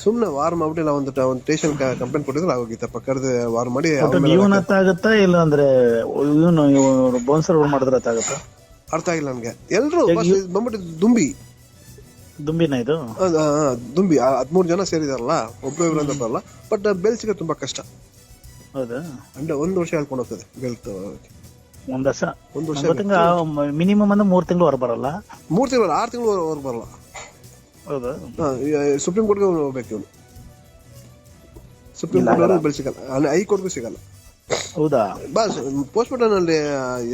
ಸುಮ್ನೆ ವಾರ್ ಮಾಡ್ಬಿಟ್ಟಿಲ್ಲ ಒಂದು station complaint ಕೊಟ್ಟಿದ್ರೆ ಆಗೋಗಿತ್ತಪ್ಪ, ಕರೆದು ವಾರ್ ಮಾಡಿ ಒಟ್ಟು ನೀವನತ್ತ ಆಗತ್ತಾ ಇಲ್ಲ ಅಂದ್ರೆ ಇವನು ಬೋನ್ಸರ್ ಮಾಡಿದ್ರೆ ಆಗುತ್ತಾ? ಅರ್ಥ ಆಗಿಲ್ಲ ನನ್ಗೆ. ಎಲ್ರು ಬಂದ್ಬಿಟ್ಟು ದುಂಬಿನ ಇದು ದುಂಬಿ 13 ಜನ ಸೇರಿದಾರಲ್ಲ, ಒಬ್ಬೊಬ್ರು ಅಂತ ಬರಲ್ಲ. ಬಟ್ ಬೆಲ್ ಸಿಗೋದು ತುಂಬಾ ಕಷ್ಟ. ಹೌದಾ? ಅಂದ್ರೆ 1 ವರ್ಷ ಹೇಳ್ಕೊಂಡು ಹೋಗ್ತದೆ ಬೆಲ್. ಒಂದ್ ವರ್ಷ ಮಿನಿಮಮ್ ಅಂದ್ರೆ 3 ತಿಂಗಳು ಹೊರ ಬರಲ್ಲ. 3 ತಿಂಗಳು 6 ತಿಂಗಳು ಹೊರ ಬರಲ್ಲ. ಹೌದಾ? ಸುಪ್ರೀಂ ಕೋರ್ಟ್ಗೆ ಹೋಗ್ಬೇಕು ಇವನು. ಸುಪ್ರೀಂ ಕೋರ್ಟ್ ಬೆಲ್ ಸಿಗಲ್ಲ, ಹೈಕೋರ್ಟ್ಗೂ ಸಿಗಲ್ಲ. ಹೌದಾ? ಬಸ್ ಪೋಸ್ಟ್ ಮಾರ್ಟಮ್ ಅಲ್ಲಿ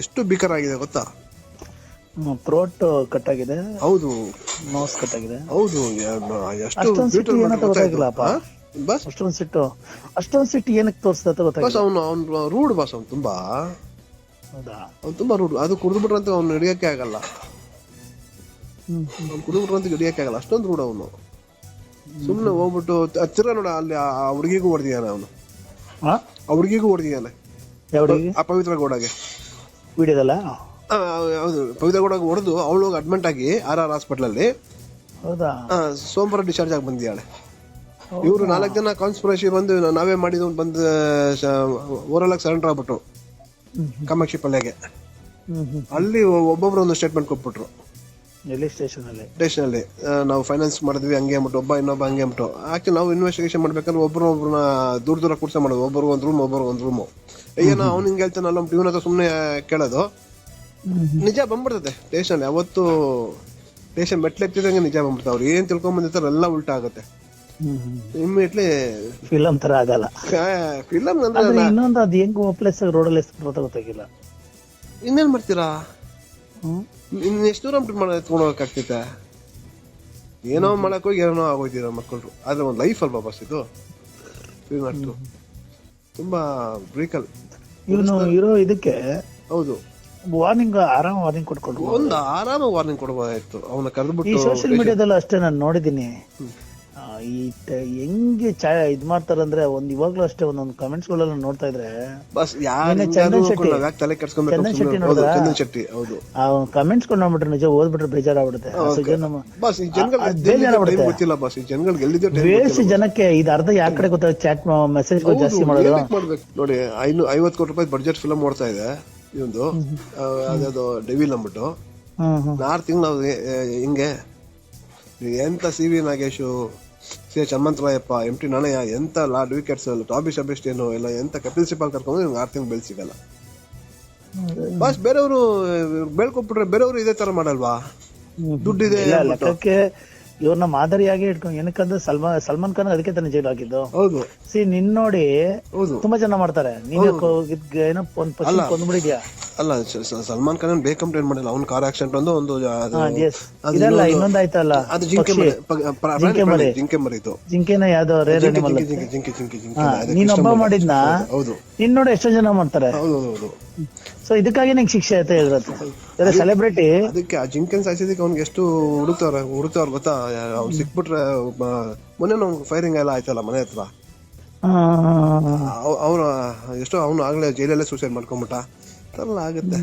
ಎಷ್ಟು ಭೀಕರ ಆಗಿದೆ ಗೊತ್ತಾ? ಥ್ರೋಟ್ ಕಟ್ ಆಗಿದೆ. ಹೌದು. ನೋಸ್ ಕಟ್ ಆಗಿದೆ. ಹೌದು. ಅಷ್ಟೊಂದು ಸಿಟ್ಟು ಏನಕ್ಕೆ ತೋರಿಸ್ತಾ ಗೊತ್ತಾಗಿಲ್ಲ. ಅವ್ನು ರೂಡ್ ಬಾಸ್. ಅವ್ನು ತುಂಬಾ ರೂಡ್. ಅದು ಕುಡಿದ್ಬಿಟ್ರಂತ ಅವ್ನು ಹಿಡಿಯಕ್ಕೆ ಆಗಲ್ಲ. ಅಷ್ಟೊಂದು ರೂಢ ಅವನು. ಸುಮ್ನೆ ಹೋಗ್ಬಿಟ್ಟು ಹತ್ತಿರ ನೋಡ ಅಲ್ಲಿ ಆ ಹುಡುಗಿಗೂ ಹೊಡೆದಿದ್ದಾನೆ ಅವನು. ಆ ಹುಡುಗಿಗೂ ಅಪವಿತ್ರ ಗೌಡಗೆ ವಿಡಿಯೋದಲ್ಲ. ಹೌದು, ಪವಿತ್ರ ಗೌಡಗೆ ಹೊಡೆದು ಅವಳು ಅಡ್ಮಿಟ್ ಆಗಿ RR ಹಾಸ್ಪಿಟಲ್ ಅಲ್ಲಿ ಸೋಮವಾರ ಡಿಸ್ಚಾರ್ಜ್ ಆಗಿ ಬಂದಿದ್ದಾಳೆ. ಇವರು 4 ಜನ ಕಾನ್ಸ್ಪಿರಸಿ ಬಂದು ನಾವೇ ಮಾಡಿದ್ವು ಬಂದು ಓರಲ್ ಆಗಿ ಸರೆಂಡರ್ ಆಗ್ಬಿಟ್ರು ಕಾಮಾಕ್ಷಿ ಪಲ್ಯಗೆ. ಅಲ್ಲಿ ಒಬ್ಬೊಬ್ರು ಒಂದು ಸ್ಟೇಟ್ಮೆಂಟ್ ಕೊಟ್ಬಿಟ್ರು ಸ್ಟೇಷನ್ ಅಲ್ಲಿ. ನಾವು ಫೈನಾನ್ಸ್ ಮಾಡಿದ್ವಿ ಹಂಗೆ ಅಂದ್ಬಿಟ್ಟು, ಇನ್ನೊಬ್ಬ ಹಂಗೆ ಅಂದ್ಬಿಟ್ಟು. ಆಕ್ಚುಲಿ ನಾವು ಇನ್ವೆಸ್ಟಿಗೇಷನ್ ಮಾಡ್ಬೇಕಂದ್ರೆ ಒಬ್ಬರನ್ನ ದೂರ ಕೂರ್ಸ ಮಾಡೋದು, ಒಬ್ಬರಿಗೆ ಒಂದು ರೂಮು. ಏನೋ ಅವ್ನು ಹಿಂಗೆ ಹೇಳ್ತಾನಲ್ಲ ಇವನ ಹತ್ರ ಸುಮ್ಮನೆ ಕೇಳೋದು. ನಿಜ ಬಂದ್ಬಿಡ್ತದೆ ಸ್ಟೇಷನ್. ಯಾವತ್ತು ಸ್ಟೇಷನ್ ಮೆಟ್ಲೆತ್ತಿದಂಗೆ ನಿಜ ಬಂದ್ಬಿಡ್ತಾರೆ. ಅವ್ರು ಏನ್ ತಿಳ್ಕೊಂಡ್ ಬಂದಿರ್ತಾರೆ ಎಲ್ಲ ಉಲ್ಟಾ ಆಗುತ್ತೆ ಇಮ್ಮಿಡಿಯೇಟ್ಲಿ. ಫಿಲಂ ತರ ಆಗಲ್ಲ. ಫಿಲಂ ಇನ್ನೊಂದು ಅದು ಹೆಂಗ್ ಪ್ಲೇಸ್ ರೋಡಲ್ಲಿ ಗೊತ್ತಾಗಿಲ್ಲ. ಇನ್ನೇನ್ ಮಾಡ್ತೀರಾ? ಎಷ್ಟು ದೂರ ಎತ್ಕೊಂಡು ಹೋಗಕ್ಕಾಗ್ತೈತೆ? ಏನೋ ಮಾಡಕ್ ಹೋಗಿ ಏನೋ ಆಗೋಯ್ತೀರ ಮಕ್ಕಳು. ಆದ್ರೆ ಒಂದು ಲೈಫ್ ಅಲ್ವಾ ಬಸ್ ಇದು. ತುಂಬಾ ಬ್ರೀಕಲ್ ಇವನು ಇರೋ ಇದಕ್ಕೆ. ಹೌದು, ವಾರ್ನಿಂಗ್ ಕೊಟ್ಕೊಂಡು ಒಂದು ಆರಾಮ ವಾರ್ನಿಂಗ್ ಕೊಡಬಹುದಾಯ್ತು. ಅವನ ಕರೆದ್ಬಿಟ್ಟು. ಈ ಸೋಷಿಯಲ್ ಮೀಡಿಯಾದಲ್ಲೂ ಅಷ್ಟೇ ನಾನು ನೋಡಿದೀನಿ. ಹೆಂಗೆ ಇದ್ ಮಾಡ್ತಾರಂದ್ರೆ ಇವಾಗ್ಲೂ ಅಷ್ಟೇ ಒಂದೊಂದು ಕಮೆಂಟ್ಸ್ ಗಳೆಲ್ಲ ನೋಡ್ತಾ ಇದ್ರೆ ಚಂದನ್ ಶೆಟ್ಟಿ ಕಮೆಂಟ್ಸ್ ಕೊಂಡು ನೋಡ್ಬಿಟ್ರೆ ನಿಜ ಓದ್ಬಿಟ್ರೆ ಬೇಜಾರಾಗ್ಬಿಡುತ್ತೆ. ಬೇಸಿ ಜನಕ್ಕೆ ಇದು ಅರ್ಧ ಯಾವ ಕಡೆ ಗೊತ್ತಾಗ ಚಾಟ್ ಮೆಸೇಜ್ ಜಾಸ್ತಿ ಮಾಡೋದು. ನೋಡಿ 50 ಕೋಟಿ ರೂಪಾಯಿ ಬಡ್ಜೆಟ್ ಫಿಲಂ ಓಡ್ತಾ ಇದೆ ಇವಂದು. ಅದ್ಯಾವ್ದು ಡೆವಿಲ್ ಅಂದ್ಬಿಟ್ಟು 6 ತಿಂಗಳು ಹಿಂಗೆ ಎಂತ CV Nagesh, CH Hanumantharayappa, MT Nanaiah, ಎಂತ ಲಾರ್ಡ್ ವಿಕೆಟ್ಸ್, ಟಾಬಿ ಸೆಬೆಸ್ಟಿಯನ್ ಎಲ್ಲ ಎಂತ ಕಪಿಲ್ ಸಿಬಲ್ ಕರ್ಕೊಂಡು 6 ತಿಂಗಳು ಬೆಲ್ ಸಿಗಲ್ಲ. ಬಸ್ ಬೇರೆಯವರು ಬೆಳ್ಕೊಟ್ಬಿಟ್ರೆ ಬೇರೆಯವರು ಇದೇ ತರ ಮಾಡಲ್ವಾ? ದುಡ್ಡಿದೆ ಇವ್ರನ್ನ ಮಾದರಿಯಾಗಿ ಇಟ್ಕೊಂಡು. ಏನಕ್ಕಂದ್ರೆ ಸಲ್ಮಾನ್ ಖಾನ್ ಅದಕ್ಕೆ ತಾನೇ ಜೈಲು ಹಾಕಿದ್ದು. ಹೌದು. ನಿನ್ ನೋಡಿ ತುಂಬಾ ಜನ ಮಾಡ್ತಾರೆ. ನೀನ್ ಕೊಂದ್ಬಿಡಿದ್ಯಾ? ಅಲ್ಲ, ಸಲ್ಮಾನ್ ಖಾನ್ ಬೇಕಂತ ಏನ್ ಮಾಡಿಲ್ಲ. ಅವ್ನ ಕಾರ್ ಆಕ್ಸಿಡೆಂಟ್ ಒಂದು ಇನ್ನೊಂದು ಆಯ್ತಲ್ಲ, ಅದು ಜಿಂಕೆ ಮರಿತು. ಜಿಂಕೆನ ಯಾವ್ದೋ ರೇರ್ ಅನಿಮಲ್. ನೀನೊಬ್ಬ ಮಾಡಿದ್ನ ನಿನ್ ನೋಡಿ ಎಷ್ಟೋ ಜನ ಮಾಡ್ತಾರೆ. ಸೊ ಇದಕ್ಕಾಗಿ ನಂಗೆ ಶಿಕ್ಷೆ ಆಯ್ತಾ ಇದ್ರ ಸೆಲೆಬ್ರಿಟಿ. ಅದಕ್ಕೆ ಆ ಜಿಂಕೆನ್ ಸಾಯಿಸಿದಕ್ಕೆ ಅವ್ನಿಗೆ ಎಷ್ಟು ಹುಡುಕ್ತಾವ್ರ ಗೊತ್ತಾ? ಅವ್ನು ಸಿಕ್ಬಿಟ್ರೆ ಮೊನ್ನೆ ಫೈರಿಂಗ್ ಎಲ್ಲ ಆಯ್ತಲ್ಲ ಮನೆ ಹತ್ರ. ಅವ್ರು ಎಷ್ಟೋ ಅವ್ನು ಆಗ್ಲೇ ಜೈಲಲ್ಲೇ ಸೂಸೈಡ್ ಮಾಡ್ಕೊಂಡ್ಬಿಟ್ಟ. ಆಗುತ್ತೆ.